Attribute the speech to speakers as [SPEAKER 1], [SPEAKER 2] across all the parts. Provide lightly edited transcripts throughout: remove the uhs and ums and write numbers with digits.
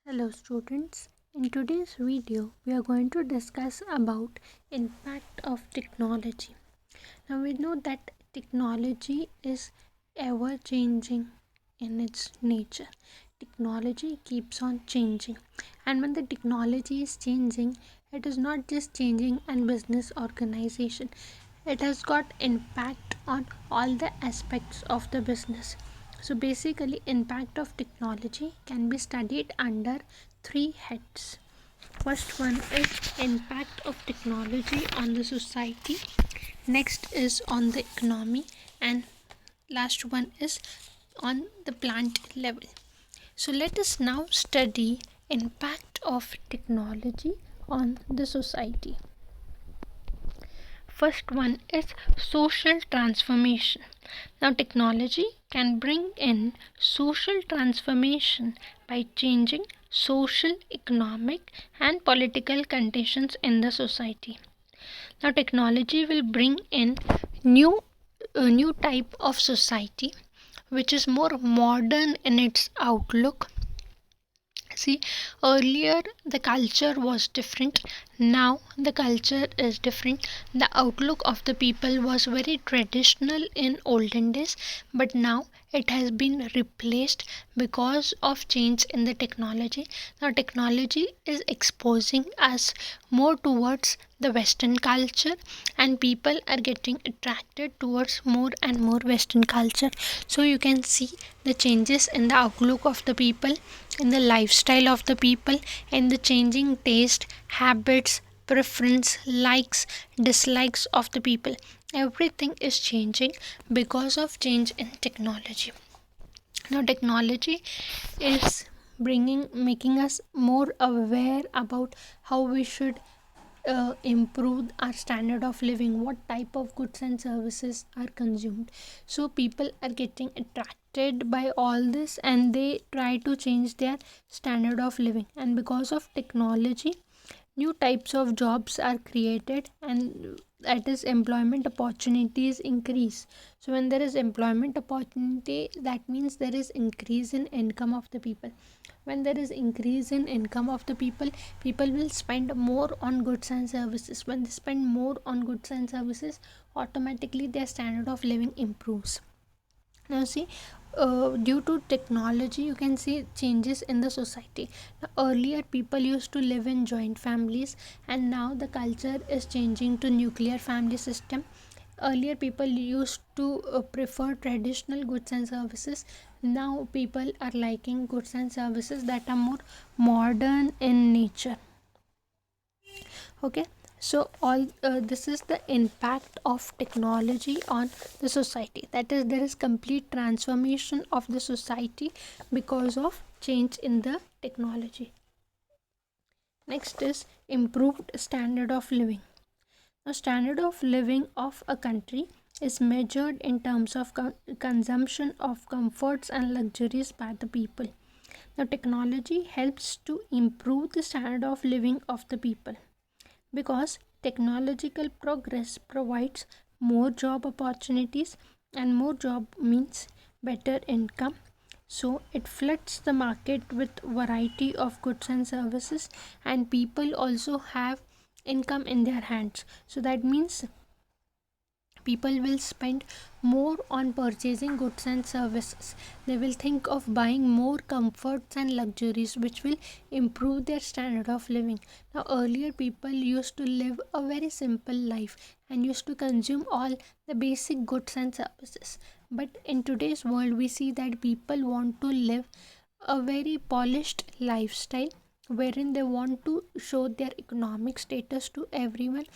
[SPEAKER 1] Hello students. In today's video we are going to discuss about impact of technology. Now we know that technology is ever changing in its nature. Technology keeps on changing, and when the technology is changing, it is not just changing an business organization. It has got impact on all the aspects of the business. So basically impact of technology can be studied under three heads. First one is impact of technology on the society, next is on the economy, and last one is on the plant level. So let us now study impact of technology on the society. First one is social transformation. Now, technology can bring in social transformation by changing social, economic, and political conditions in the society. Now, technology will bring in new new type of society which is more modern in its outlook. See, earlier the culture was different, now the culture is different. The outlook of the people was very traditional in olden days, but now it has been replaced because of change in the technology. Now, technology is exposing us more towards the Western culture, and people are getting attracted towards more and more Western culture. So, you can see the changes in the outlook of the people, in the lifestyle of the people, in the changing taste, habits, preference, likes, dislikes of the people. Everything is changing because of change in technology. Now, technology is making us more aware about how we should improve our standard of living, what type of goods and services are consumed. So people are getting attracted by all this and they try to change their standard of living, and because of technology new types of jobs are created, and that is employment opportunities increase. So when there is employment opportunity, that means there is increase in income of the people. When there is increase in income of the people, people will spend more on goods and services. When they spend more on goods and services, automatically their standard of living improves. Now see, due to technology you can see changes in the society. Now, earlier people used to live in joint families, and now the culture is changing to nuclear family system. Earlier people used to prefer traditional goods and services. Now people are liking goods and services that are more modern in nature. Okay, so all this is the impact of technology on the society. That is, there is complete transformation of the society because of change in the technology. Next is improved standard of living. Now, standard of living of a country is measured in terms of consumption of comforts and luxuries by the people. Now, technology helps to improve the standard of living of the people, because technological progress provides more job opportunities, and more job means better income. So it floods the market with variety of goods and services, and people also have income in their hands. So that means people will spend more on purchasing goods and services. They will think of buying more comforts and luxuries which will improve their standard of living. Now, earlier people used to live a very simple life and used to consume all the basic goods and services. But in today's world, we see that people want to live a very polished lifestyle wherein they want to show their economic status to everyone,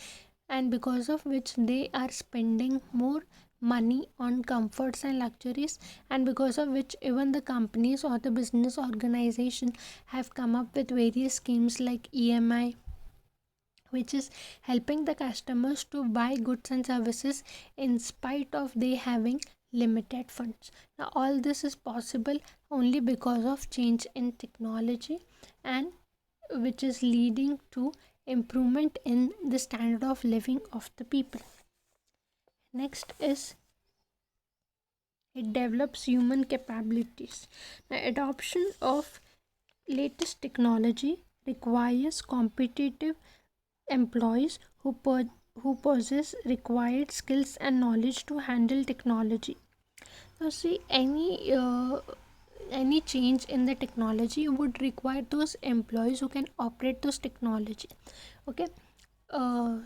[SPEAKER 1] and because of which they are spending more money on comforts and luxuries, and because of which even the companies or the business organization have come up with various schemes like EMI, which is helping the customers to buy goods and services in spite of they having limited funds. Now all this is possible only because of change in technology, and which is leading to improvement in the standard of living of the people. Next is it develops human capabilities. Now, adoption of latest technology requires competitive employees who possess required skills and knowledge to handle technology. Now, see, any change in the technology would require those employees who can operate those technology. Okay,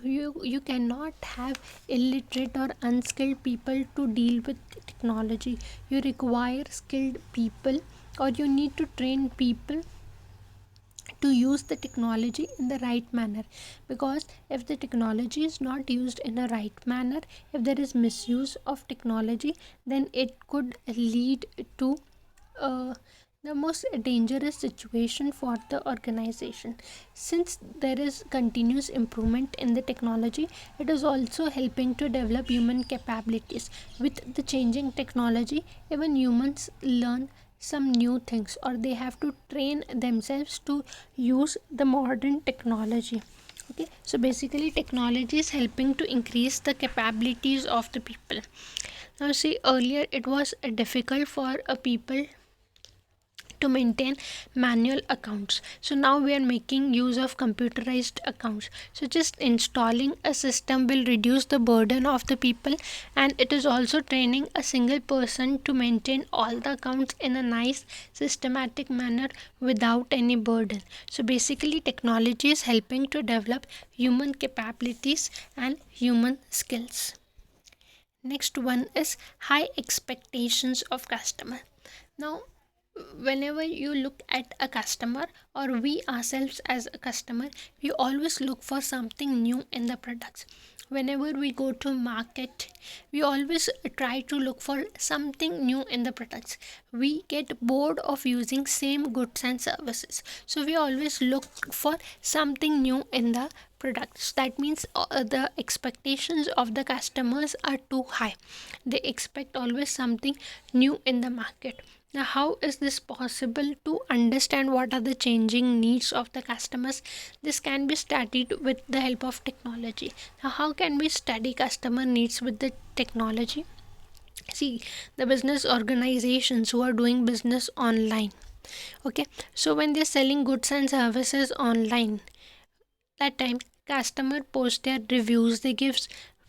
[SPEAKER 1] you cannot have illiterate or unskilled people to deal with technology. You require skilled people, or you need to train people to use the technology in the right manner, because if the technology is not used in a right manner, if there is misuse of technology, then it could lead to uh, the most dangerous situation for the organization. Since there is continuous improvement in the technology, it is also helping to develop human capabilities. With the changing technology, even humans learn some new things, or they have to train themselves to use the modern technology. Okay, so basically technology is helping to increase the capabilities of the people. Now, see, earlier it was difficult for a people to maintain manual accounts, so now we are making use of computerized accounts. So just installing a system will reduce the burden of the people, and it is also training a single person to maintain all the accounts in a nice systematic manner without any burden. So basically technology is helping to develop human capabilities and human skills. Next one is high expectations of customer. Now, whenever you look at a customer, or we ourselves as a customer, we always look for something new in the products. Whenever we go to market, we always try to look for something new in the products. We get bored of using same goods and services, so we always look for something new in the products. That means the expectations of the customers are too high. They expect always something new in the market. Now, how is this possible to understand what are the changing needs of the customers? This can be studied with the help of technology. Now, how can we study customer needs with the technology? See, the business organizations who are doing business online. Okay, so when they're selling goods and services online, that time customer post their reviews, they give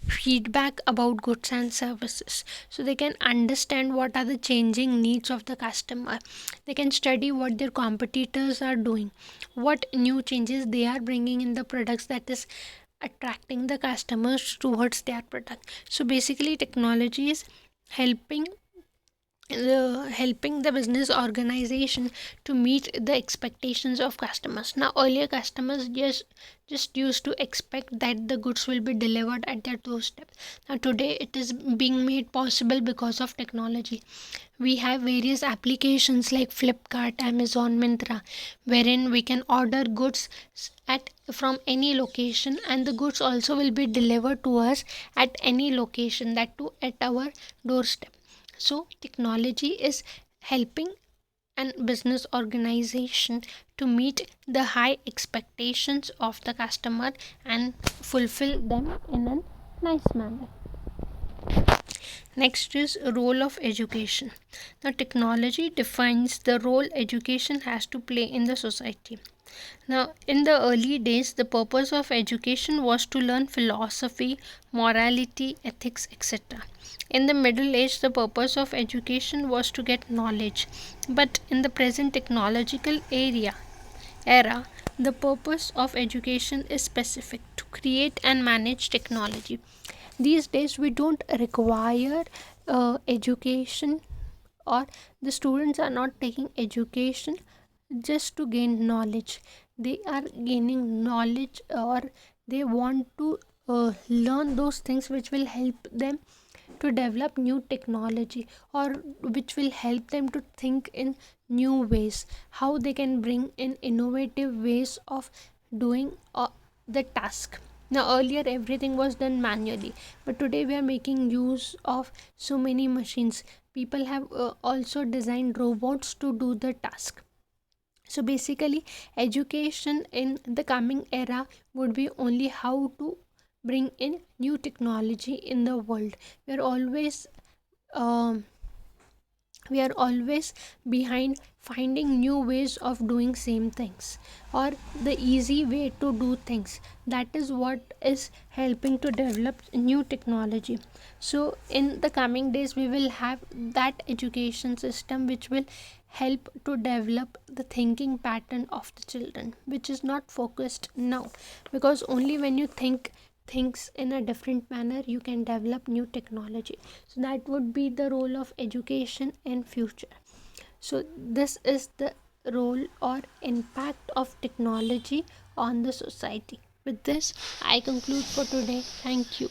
[SPEAKER 1] feedback about goods and services, so they can understand what are the changing needs of the customer. They can study what their competitors are doing, what new changes they are bringing in the products that is attracting the customers towards their product. So basically technology is helping helping the business organization to meet the expectations of customers. Now, earlier customers just used to expect that the goods will be delivered at their doorstep. Now today it is being made possible because of technology. We have various applications like Flipkart, Amazon, Myntra, wherein we can order goods at from any location, and the goods also will be delivered to us at any location, that too at our doorstep. So technology is helping an business organization to meet the high expectations of the customer and fulfill them in a nice manner. Next is role of education. Now technology defines the role education has to play in the society. Now, in the early days, the purpose of education was to learn philosophy, morality, ethics, etc. In the Middle Age, the purpose of education was to get knowledge. But in the present technological era, the purpose of education is specific, to create and manage technology. These days, we don't require education, or the students are not taking education just to gain knowledge. They are gaining knowledge, or they want to learn those things which will help them to develop new technology, or which will help them to think in new ways, how they can bring in innovative ways of doing the task. Now earlier everything was done manually, but today we are making use of so many machines. People have also designed robots to do the task. So basically education in the coming era would be only how to bring in new technology in the world. We are always um, we are always behind finding new ways of doing same things, or the easy way to do things. That is what is helping to develop new technology. So in the coming days we will have that education system which will help to develop the thinking pattern of the children, which is not focused now. Because only when you think things in a different manner you can develop new technology. So that would be the role of education in future. So this is the role or impact of technology on the society. With this I conclude for today. Thank you.